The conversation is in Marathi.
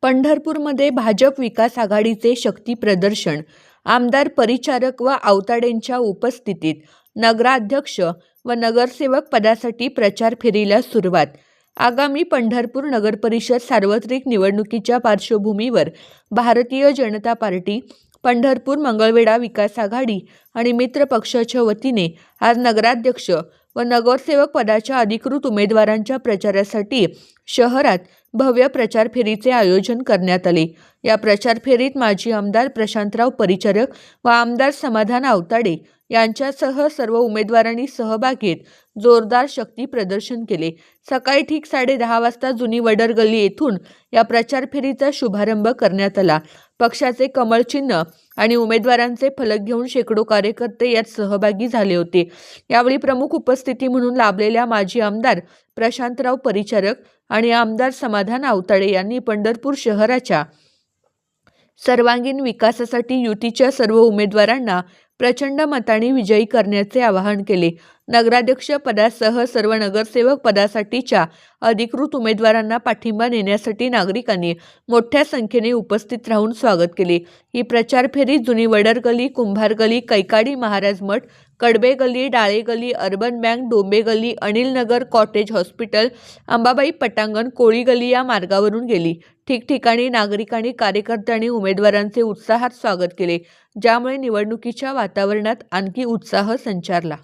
पंढरपूरमध्ये भाजप विकास आघाडीचे शक्ती प्रदर्शन. आमदार परिचारक व आवताडेंच्या उपस्थितीत नगराध्यक्ष व नगरसेवक पदासाठी प्रचार फेरीला सुरुवात. आगामी पंढरपूर नगरपरिषद सार्वत्रिक निवडणुकीच्या पार्श्वभूमीवर भारतीय जनता पार्टी, पंढरपूर मंगळवेढा विकास आघाडी आणि मित्र पक्षाच्या वतीने आज नगराध्यक्ष व नगरसेवक पदाच्या अधिकृत उमेदवारांच्या प्रचारासाठी शहरात भव्य प्रचार फेरीचे आयोजन करण्यात आले. या प्रचार फेरीत माजी आमदार प्रशांतराव परिचारक व आमदार समाधान आवताडे यांच्यासह सर्व उमेदवारांनी सहभाग घेत जोरदार शक्ती प्रदर्शन केले. सकाळी ठीक 10:30 वाजता जुनी वडर गल्ली येथून या प्रचार फेरीचा शुभारंभ करण्यात आला. पक्षाचे कमळ चिन्ह आणि उमेदवारांचे फलक घेऊन शेकडो कार्यकर्ते यात सहभागी झाले होते. यावेळी प्रमुख उपस्थिती म्हणून लाभलेल्या माजी आमदार प्रशांतराव परिचारक आणि आमदार समाधान आवताडे यांनी पंढरपूर शहराच्या सर्वांगीण विकासासाठी युतीच्या सर्व उमेदवारांना प्रचंड मतांनी विजयी करण्याचे आवाहन केले. नगराध्यक्ष पदासह सर्व नगरसेवक पदासाठीच्या अधिकृत उमेदवारांना पाठिंबा देण्यासाठी नागरिकांनी मोठ्या संख्येने उपस्थित राहून स्वागत केले. ही प्रचार फेरी जुनी वडर गली, कुंभार गली, कैकाडी महाराज मठ, कडबे गली, डाळे गली, अर्बन बँक, डोंबे गली, अनिल नगर, कॉटेज हॉस्पिटल, अंबाबाई पटांगण, कोळी गली या मार्गावरून गेली. ठिकठिकाणी नागरिकांनी, कार्यकर्त्यांनी उमेदवारांचे उत्साहात स्वागत केले, ज्यामुळे निवडणुकीच्या वातावरणात आणखी उत्साह संचारला.